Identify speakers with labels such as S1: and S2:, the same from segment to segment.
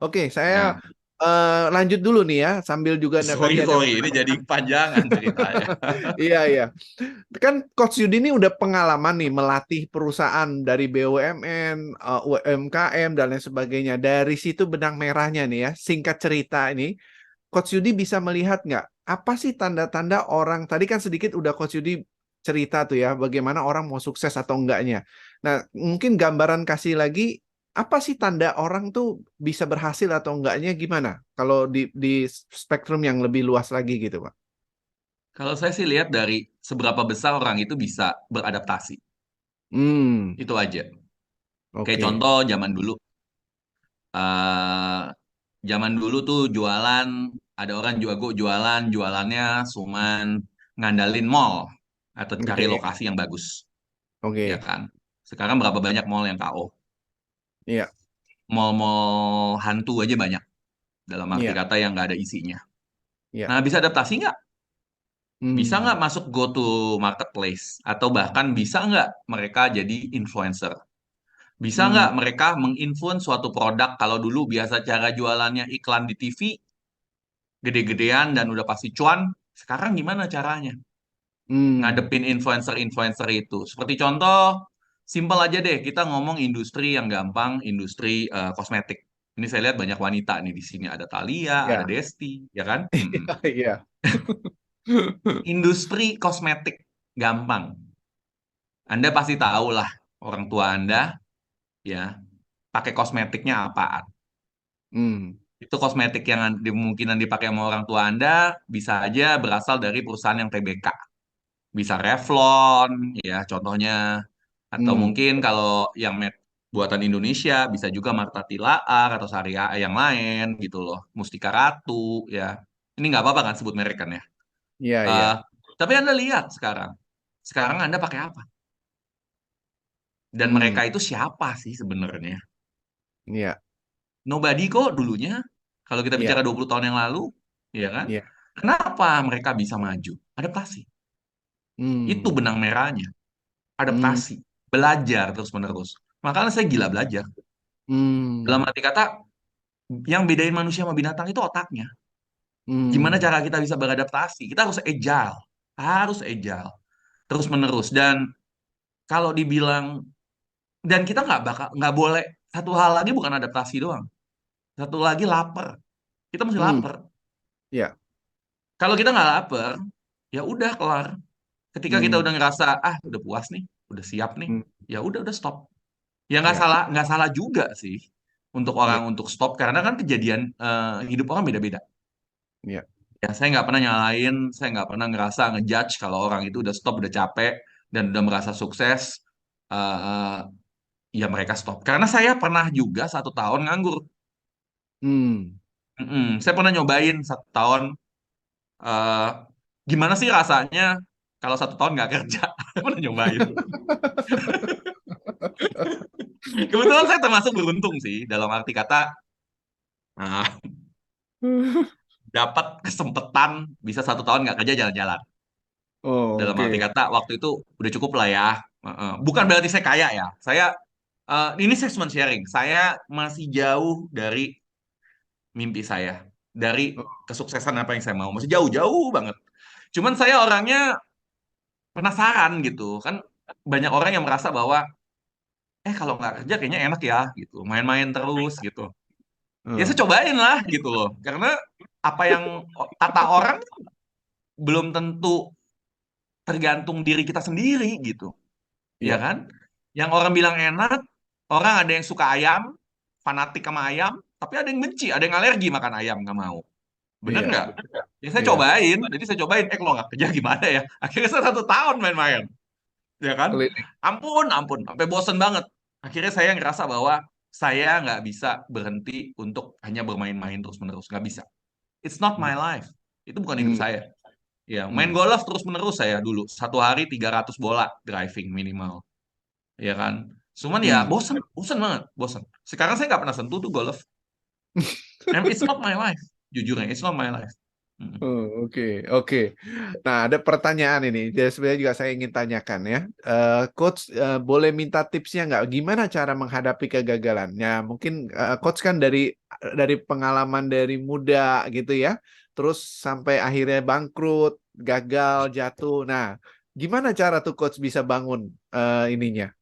S1: Oke, saya
S2: Ya,
S1: lanjut dulu nih ya, sambil juga tadi
S2: sorry
S1: ada
S2: sorry, ini jadi
S1: pertanyaan.
S2: kepanjangan ceritanya.
S1: Iya, iya. Kan Coach Yudi ini udah pengalaman nih melatih perusahaan dari BUMN, UMKM dan lain sebagainya. Dari situ benang merahnya nih ya, singkat cerita ini, Coach Yudi bisa melihat nggak apa sih tanda-tanda orang tadi kan sedikit udah Coach Yudi cerita tuh ya, bagaimana orang mau sukses atau enggaknya. Nah, mungkin gambaran kasih lagi apa sih tanda orang tuh bisa berhasil atau enggaknya gimana? Kalau di spektrum yang lebih luas lagi gitu, Pak.
S2: Kalau saya sih lihat dari seberapa besar orang itu bisa beradaptasi.
S1: Hmm,
S2: Itu aja. Kayak
S1: oke.
S2: contoh eh zaman dulu tuh jualan, ada orang jago jualan, jualannya cuman ngandalin mall atau cari
S1: Oke.
S2: lokasi yang bagus, ya
S1: Oke.
S2: kan? Sekarang berapa banyak mall yang KO?
S1: Iya,
S2: Mall-mall hantu aja banyak, dalam arti
S1: iya,
S2: kata yang nggak ada isinya.
S1: iya.
S2: Nah, bisa adaptasi nggak? Bisa
S1: Hmm,
S2: nggak masuk go to marketplace? Atau bahkan bisa nggak mereka jadi influencer? Bisa
S1: hmm,
S2: nggak mereka menginfluence suatu produk kalau dulu biasa cara jualannya iklan di TV, gede-gedean dan udah pasti cuan, sekarang gimana caranya?
S1: hmm.
S2: Ngadepin influencer-influencer itu. Seperti contoh, simpel aja deh, kita ngomong industri yang gampang, industri kosmetik. Ini saya lihat banyak wanita nih di sini. Ada Thalia, ada
S1: Iya,
S2: Desti, ya kan? Mm-mm.
S1: iya.
S2: Industri kosmetik gampang. Anda pasti tahu lah orang tua Anda ya pakai kosmetiknya apaan.
S1: Hmm,
S2: Itu kosmetik yang kemungkinan dipakai sama orang tua Anda bisa aja berasal dari perusahaan yang TBK. Bisa Revlon, ya contohnya. Atau
S1: hmm.
S2: mungkin kalau yang buatan Indonesia bisa juga Martha Tilaar atau Saria yang lain gitu loh. Mustika Ratu, ya. Ini nggak apa-apa kan sebut merek kan ya.
S1: Iya, iya.
S2: Eh, tapi Anda lihat sekarang. Sekarang Anda pakai apa? Dan
S1: Hmm,
S2: mereka itu siapa sih sebenarnya?
S1: iya,
S2: Nobody kok dulunya. Kalau kita
S1: iya,
S2: bicara 20 tahun yang lalu, ya kan?
S1: iya.
S2: Kenapa mereka bisa maju? Adaptasi. Itu
S1: Hmm,
S2: benang merahnya.
S1: hmm,
S2: Adaptasi. Belajar terus-menerus. Makanya saya gila belajar. Dalam
S1: hmm,
S2: arti kata, yang bedain manusia sama binatang itu otaknya. Gimana
S1: hmm,
S2: cara kita bisa beradaptasi? Kita harus agile, terus menerus. Dan kalau dibilang, dan kita nggak boleh. Satu hal lagi bukan adaptasi doang. Satu lagi lapar. Kita mesti
S1: hmm,
S2: lapar.
S1: iya,
S2: Kalau kita nggak lapar, ya udah kelar. Ketika kita
S1: hmm,
S2: udah ngerasa udah puas nih, udah siap nih,
S1: hmm,
S2: ya udah stop. Ya
S1: iya,
S2: nggak salah juga sih untuk
S1: iya,
S2: orang untuk stop karena kan kejadian hidup orang beda-beda.
S1: iya,
S2: Ya, saya nggak pernah nyalain, saya nggak pernah ngerasa ngejudge kalau orang itu udah stop, udah capek, dan udah merasa sukses, eh, ya mereka stop. Karena saya pernah juga 1 tahun nganggur.
S1: hmm.
S2: Saya pernah nyobain 1 tahun, eh, gimana sih rasanya kalau 1 tahun nggak kerja. Saya pernah nyobain. Kebetulan saya termasuk beruntung sih, dalam arti kata, nah, dapat kesempatan bisa 1 tahun nggak kerja jalan-jalan.
S1: Oh,
S2: Dalam arti
S1: oke.
S2: kata waktu itu udah cukup lah ya. Bukan berarti saya kaya ya. Ini saya cuma sharing. Saya masih jauh dari mimpi saya, dari
S1: Oh,
S2: kesuksesan apa yang saya mau. Masih jauh-jauh banget. Cuman saya orangnya penasaran gitu. Kan banyak orang yang merasa bahwa kalau nggak kerja kayaknya enak ya gitu. Main-main terus gitu. Ya saya
S1: oh,
S2: cobain lah gitu loh. Karena apa yang kata orang belum tentu tergantung diri kita sendiri gitu. Ya
S1: iya,
S2: kan? Yang orang bilang enak, orang ada yang suka ayam, fanatik sama ayam, tapi ada yang benci, ada yang alergi makan ayam, nggak mau. Bener
S1: iya,
S2: nggak? Ya saya
S1: iya.
S2: cobain, jadi saya cobain, kalau nggak kerja gimana ya? Akhirnya saya 1 tahun main-main, ya kan?
S1: Keliling.
S2: Ampun, ampun, sampai bosen banget. Akhirnya saya ngerasa bahwa saya nggak bisa berhenti untuk hanya bermain-main terus-menerus, nggak bisa. It's not my life. Itu bukan hidup
S1: Hmm,
S2: saya. Ya, main
S1: hmm,
S2: golf terus-menerus saya dulu. 1 hari 300 bola driving minimal, ya kan? Cuman ya
S1: hmm.
S2: bosen, bosen banget, bosen. Sekarang saya nggak pernah sentuh tuh golf. And it's not my life, jujurnya, it's not my life. Mm.
S1: Oh, oke, oke. Nah, ada pertanyaan ini. Jadi sebenarnya juga saya ingin tanyakan ya. Coach, boleh minta tipsnya nggak? Gimana cara menghadapi kegagalan? Ya, mungkin Coach kan dari pengalaman dari muda gitu ya, terus sampai akhirnya bangkrut, gagal, jatuh. Nah, gimana cara tuh Coach bisa bangun ininya,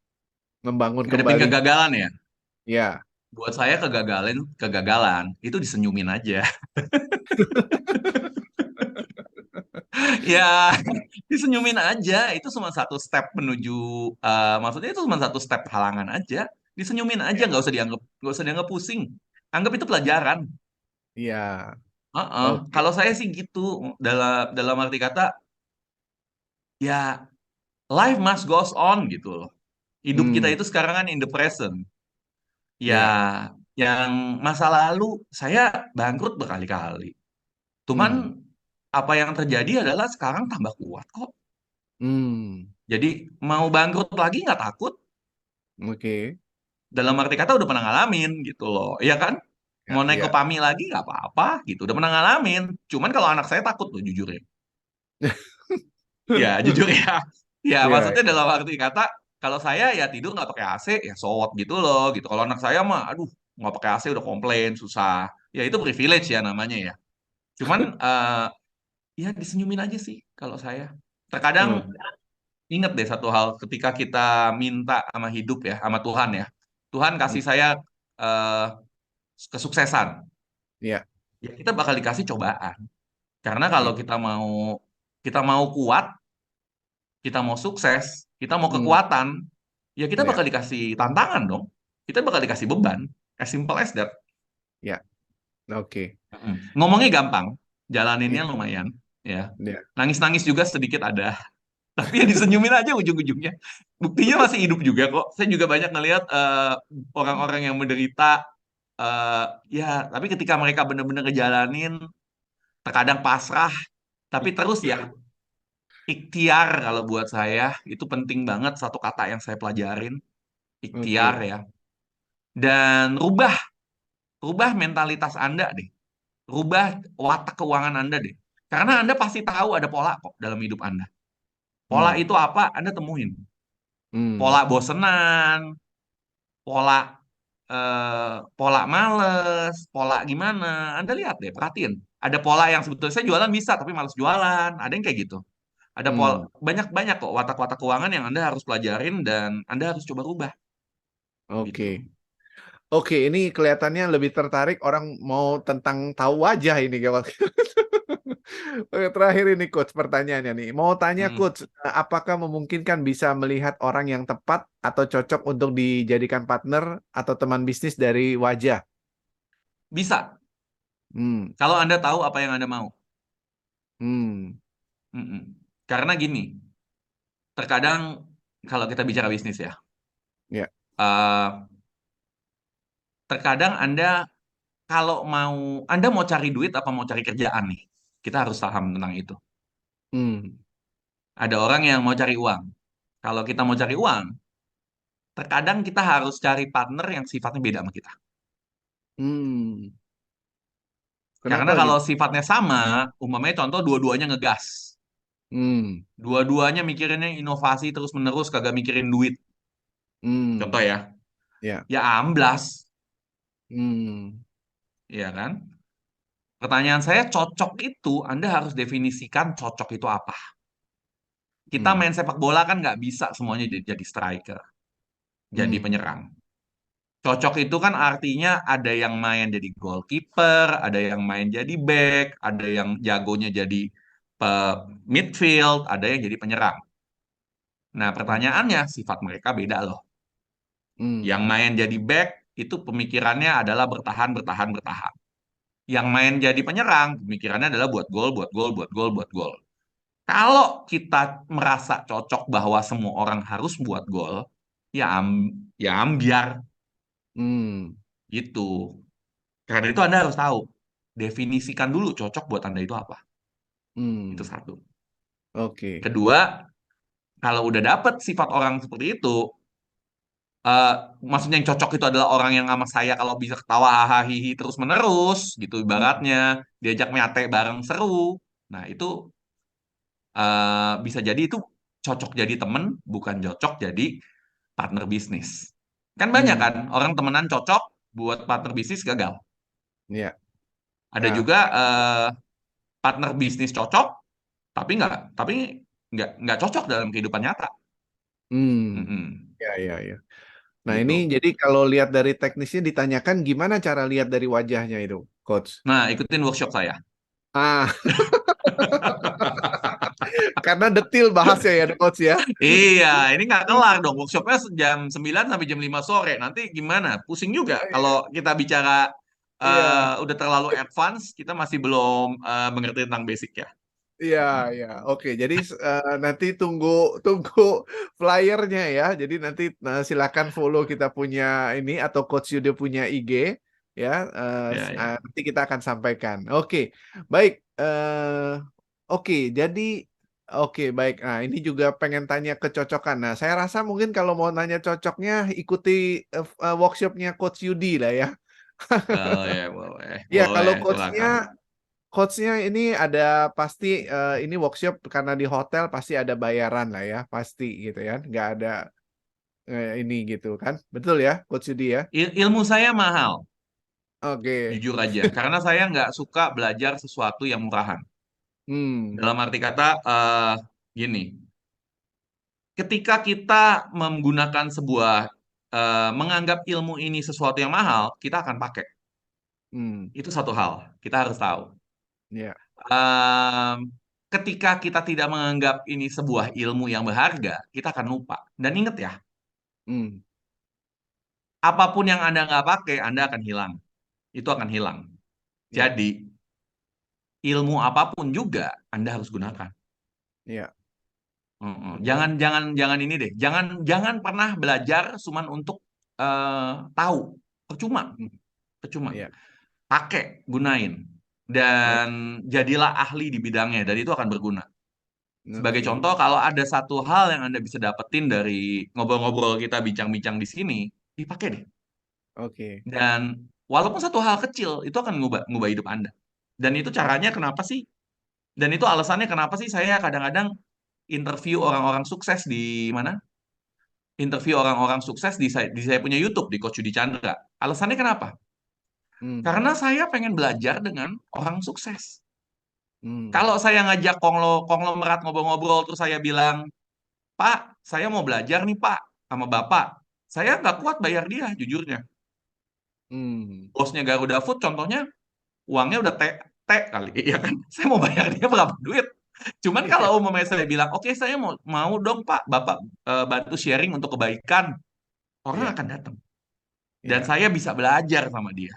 S1: membangun
S2: Ngadepin
S1: kembali?
S2: kegagalan ya.
S1: Ya.
S2: Buat saya kegagalan itu disenyumin aja. Ya, disenyumin aja. Itu cuma satu step menuju, maksudnya itu cuma satu step halangan aja. Disenyumin aja,
S1: Ya.
S2: nggak usah dianggap pusing. Anggap itu pelajaran.
S1: Iya.
S2: Heeh.
S1: Oke.
S2: Kalau saya sih gitu, dalam dalam arti kata, ya life must goes on gitu loh. Hidup kita
S1: Hmm.
S2: itu sekarang kan in the present. Ya,
S1: Ya.
S2: yang masa lalu saya bangkrut berkali-kali. Cuman
S1: Hmm.
S2: apa yang terjadi adalah sekarang tambah kuat kok.
S1: Hmm.
S2: Jadi mau bangkrut lagi nggak takut.
S1: Oke.
S2: Dalam arti kata udah pernah ngalamin gitu loh. Iya kan?
S1: Ya.
S2: Mau naik ke
S1: Ya.
S2: PAMI lagi nggak apa-apa gitu. Udah pernah ngalamin. Cuman kalau anak saya takut tuh jujur ya. Ya jujur ya. Ya
S1: Iya.
S2: maksudnya dalam arti kata kalau saya ya tidur nggak pakai AC ya sowot gitu loh gitu. Kalau anak saya mah aduh nggak pakai AC udah komplain susah. Ya itu privilege ya namanya ya. Cuman ya disenyumin aja sih kalau saya. Terkadang
S1: Hmm.
S2: ingat deh satu hal ketika kita minta sama hidup ya, sama Tuhan ya. Tuhan
S1: Hmm.
S2: kasih saya eh, kesuksesan.
S1: Ya.
S2: Ya kita bakal dikasih cobaan. Karena kalau
S1: Ya.
S2: kita mau kuat, kita mau sukses, kita mau
S1: Hmm.
S2: kekuatan, ya kita
S1: Ya.
S2: bakal dikasih tantangan dong. Kita bakal dikasih beban. As simple as that.
S1: Ya. Oke.
S2: Mm. Ngomongnya gampang,
S1: Ya.
S2: jalaninnya lumayan, ya.
S1: Ya.
S2: Nangis-nangis juga sedikit ada. Tapi ya disenyumin aja ujung-ujungnya. Buktinya masih hidup juga kok. Saya juga banyak ngelihat orang-orang yang menderita. eh, Ya, tapi ketika mereka benar-benar ngejalanin, terkadang pasrah, tapi terus ya, ikhtiar kalau buat saya, itu penting banget satu kata yang saya pelajarin. Ikhtiar
S1: Oke.
S2: ya. Dan rubah mentalitas Anda deh. Rubah watak keuangan Anda deh. Karena Anda pasti tahu ada pola kok dalam hidup Anda. Pola
S1: Hmm.
S2: itu apa? Anda temuin. Pola
S1: Hmm.
S2: bosenan, pola pola males, pola gimana. Anda lihat deh, perhatiin. Ada pola yang sebetulnya saya jualan bisa, tapi males jualan. Ada yang kayak gitu. Ada pola,
S1: Hmm.
S2: banyak-banyak kok watak-watak keuangan yang Anda harus pelajarin dan Anda harus coba rubah gitu.
S1: Oke. Oke, ini kelihatannya lebih tertarik orang mau tentang tahu wajah ini kawan. Oke, terakhir ini coach pertanyaannya nih. Mau tanya
S2: Hmm.
S1: coach, apakah memungkinkan bisa melihat orang yang tepat atau cocok untuk dijadikan partner atau teman bisnis dari wajah?
S2: Bisa,
S1: Hmm.
S2: kalau Anda tahu apa yang Anda mau.
S1: Hmm.
S2: Mm-mm. Karena gini, terkadang kalau kita bicara bisnis ya,
S1: Ya.
S2: eh, terkadang kalau mau Anda mau cari duit apa mau cari kerjaan nih, kita harus paham tentang itu.
S1: Hmm.
S2: Ada orang yang mau cari uang. Kalau kita mau cari uang, terkadang kita harus cari partner yang sifatnya beda sama kita.
S1: Hmm.
S2: Karena
S1: Kenapa
S2: kalau
S1: gitu?
S2: sifatnya sama, umpamanya contoh dua-duanya ngegas.
S1: Hmm.
S2: Dua-duanya mikirinnya inovasi terus-menerus, kagak mikirin duit. Contoh
S1: Hmm.
S2: ya,
S1: Ya.
S2: ya amblas,
S1: Hmm.
S2: ya kan? Pertanyaan saya, cocok itu Anda harus definisikan cocok itu apa. Kita
S1: Hmm.
S2: main sepak bola kan nggak bisa semuanya jadi striker, jadi
S1: Hmm.
S2: penyerang. Cocok itu kan artinya ada yang main jadi goalkeeper, ada yang main jadi back, ada yang jagonya jadi midfield, ada yang jadi penyerang. Nah,
S1: Hmm.
S2: pertanyaannya sifat mereka beda loh. Yang
S1: Hmm.
S2: main jadi back itu pemikirannya adalah bertahan, bertahan, bertahan. Yang main jadi penyerang, pemikirannya adalah buat gol, buat gol, buat gol, buat gol. Kalau kita merasa cocok bahwa semua orang harus buat gol, ya ambiar
S1: Hmm.
S2: gitu. Karena itu Anda harus tahu, definisikan dulu cocok buat Anda itu apa. Itu
S1: Hmm.
S2: satu.
S1: Oke.
S2: Kedua, kalau udah dapet sifat orang seperti itu, eh, maksudnya yang cocok itu adalah orang yang sama saya kalau bisa ketawa hahaha hihi terus menerus gitu
S1: Hmm.
S2: ibaratnya, diajak nyate bareng seru. Nah, itu bisa jadi itu cocok jadi temen, bukan cocok jadi partner bisnis. Kan banyak
S1: Hmm.
S2: kan orang temenan cocok buat partner bisnis gagal.
S1: Ya.
S2: Ada
S1: Nah.
S2: juga partner bisnis cocok tapi nggak cocok dalam kehidupan nyata.
S1: Hmm.
S2: Mm-mm,
S1: Ya, ya, ya. Nah, ini
S2: gitu.
S1: jadi kalau lihat dari teknisnya ditanyakan gimana cara lihat dari wajahnya itu, Coach?
S2: Nah, ikutin workshop saya.
S1: Ah, karena detil bahasnya ya, Coach ya.
S2: Iya, ini nggak kelar dong. Workshopnya jam 9 sampai jam 5 sore. Nanti gimana? Pusing juga. Kalau kita bicara
S1: Iya,
S2: udah terlalu advance, kita masih belum mengerti tentang basic ya.
S1: iya, iya. Oke, jadi nanti tunggu tunggu flyernya ya. Jadi nanti silakan follow kita punya ini atau Coach Yuda punya IG ya.
S2: Ya, ya.
S1: Nanti kita akan sampaikan. Oke, baik. Oke, jadi oke baik. Nah, ini juga pengen tanya kecocokan. Nah, saya rasa mungkin kalau mau nanya cocoknya ikuti workshopnya Coach Yudi lah ya.
S2: Oh ya, boleh.
S1: Ya,
S2: Boleh,
S1: kalau
S2: silakan.
S1: coachnya ini ada pasti ini workshop karena di hotel pasti ada bayaran lah ya, pasti gitu ya, nggak ada ini gitu kan, betul ya, Coach Yudi ya?
S2: Ilmu saya mahal,
S1: Oke.
S2: jujur aja. Karena saya nggak suka belajar sesuatu yang murahan.
S1: Hmm.
S2: Dalam arti kata, gini, ketika kita menggunakan menganggap ilmu ini sesuatu yang mahal, kita akan pakai.
S1: Hmm.
S2: Itu satu hal, kita harus tahu.
S1: Ya.
S2: Em, Ketika kita tidak menganggap ini sebuah ilmu yang berharga, kita akan lupa. Dan ingat ya,
S1: Hmm.
S2: apapun yang Anda nggak pakai, Anda akan hilang. Itu akan hilang.
S1: Ya.
S2: Jadi, ilmu apapun juga Anda harus gunakan.
S1: Ya.
S2: Mm-mm.
S1: Betul.
S2: Jangan, jangan, jangan ini deh. Jangan, jangan pernah belajar cuman untuk tahu. Percuma,
S1: Hmm.
S2: percuma.
S1: Ya.
S2: Pakai, gunain,
S1: Oke.
S2: dan jadilah ahli di bidangnya. Dan itu akan berguna. Sebagai
S1: Oke.
S2: contoh, kalau ada satu hal yang Anda bisa dapetin dari ngobrol-ngobrol kita, bincang-bincang di sini, dipakai deh.
S1: Oke.
S2: Dan walaupun satu hal kecil, itu akan ngubah, ngubah hidup Anda. Dan itu caranya kenapa sih? Dan itu alasannya kenapa sih saya kadang-kadang interview orang-orang sukses di mana? Interview orang-orang sukses di saya punya YouTube, di Coach Yudi Chandra. Alasannya kenapa?
S1: Hmm.
S2: Karena saya pengen belajar dengan orang sukses.
S1: Hmm.
S2: Kalau saya ngajak konglomerat ngobrol-ngobrol, terus saya bilang, Pak, saya mau belajar nih Pak, sama Bapak. Saya nggak kuat bayar dia, jujurnya.
S1: Hmm.
S2: Bosnya Garuda Food, contohnya, uangnya udah T kali, ya kan? Saya mau bayar dia berapa duit? Cuman kalau
S1: Iya.
S2: umumnya saya bilang, oke saya mau mau dong Pak, Bapak bantu sharing untuk kebaikan, orang
S1: Iya.
S2: akan datang. Dan
S1: Iya.
S2: saya bisa belajar sama dia.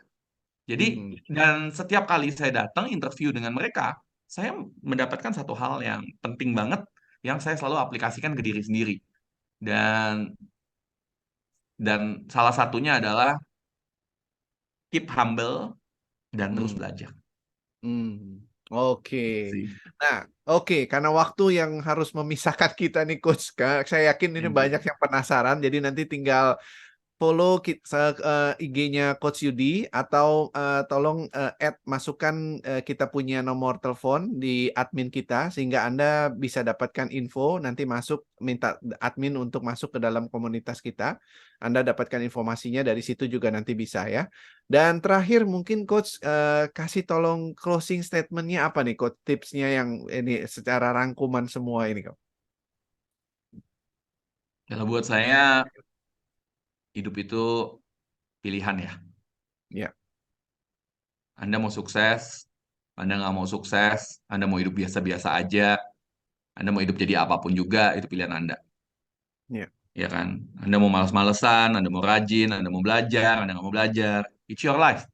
S2: Jadi,
S1: Hmm.
S2: dan setiap kali saya datang interview dengan mereka, saya mendapatkan satu hal yang penting banget, yang saya selalu aplikasikan ke diri sendiri. Dan dan salah satunya adalah keep humble dan terus
S1: Hmm.
S2: belajar.
S1: Hmm. Oke.
S2: Gitu sih.
S1: Nah, oke, karena waktu yang harus memisahkan kita nih, Coach. Saya yakin ini
S2: Thank you.
S1: banyak yang penasaran, jadi nanti tinggal follow IG-nya Coach Yudi atau tolong add masukkan kita punya nomor telepon di admin kita sehingga Anda bisa dapatkan info nanti masuk minta admin untuk masuk ke dalam komunitas kita. Anda dapatkan informasinya dari situ juga nanti bisa ya. Dan terakhir mungkin Coach kasih tolong closing statement-nya apa nih Coach tipsnya yang ini secara rangkuman semua ini Coach.
S2: Kalau buat saya, hidup itu pilihan ya.
S1: Ya.
S2: Anda mau sukses, Anda nggak mau sukses, Anda mau hidup biasa-biasa aja, Anda mau hidup jadi apapun juga, itu pilihan Anda.
S1: Ya.
S2: Ya kan? Anda mau males-malesan, Anda mau rajin, Anda mau belajar, Anda nggak mau belajar. It's your life.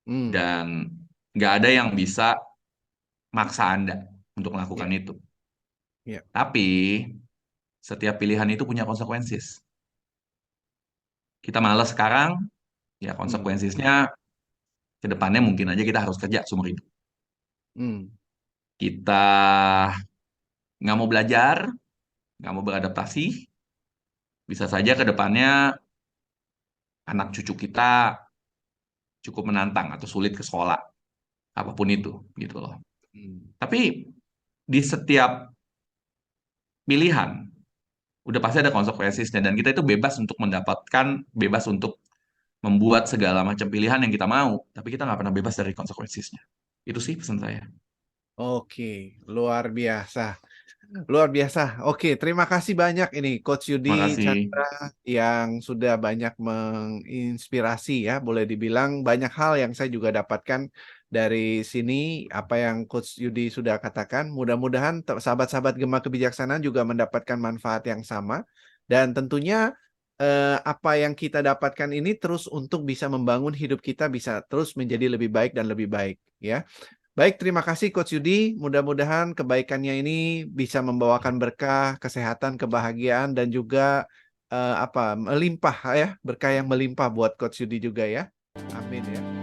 S1: Hmm.
S2: Dan nggak ada yang bisa maksa Anda untuk melakukan
S1: Ya.
S2: itu.
S1: Ya.
S2: Tapi, setiap pilihan itu punya konsekuensi. Kita malas sekarang, ya
S1: Hmm.
S2: konsekuensinya ke depannya mungkin aja kita harus kerja seumur hidup.
S1: Hmm.
S2: Kita nggak mau belajar, nggak mau beradaptasi, bisa saja ke depannya anak cucu kita cukup menantang atau sulit ke sekolah, apapun itu, gitu loh.
S1: Hmm.
S2: Tapi di setiap pilihan udah pasti ada konsekuensinya dan kita itu bebas untuk membuat segala macam pilihan yang kita mau, tapi kita nggak pernah bebas dari konsekuensinya. Itu sih pesan saya.
S1: Oke, luar biasa. Luar biasa. Oke, terima kasih banyak ini Coach
S2: Terima
S1: Yudi
S2: kasih.
S1: Chandra yang sudah banyak menginspirasi ya. Boleh dibilang banyak hal yang saya juga dapatkan dari sini apa yang Coach Yudi sudah katakan. Mudah-mudahan sahabat-sahabat Gema Kebijaksanaan juga mendapatkan manfaat yang sama dan tentunya apa yang kita dapatkan ini terus untuk bisa membangun hidup kita bisa terus menjadi lebih baik dan lebih baik ya. Baik, terima kasih Coach Yudi. Mudah-mudahan kebaikannya ini bisa membawakan berkah, kesehatan, kebahagiaan, dan juga melimpah ya, berkah yang melimpah buat Coach Yudi juga ya. Amin ya.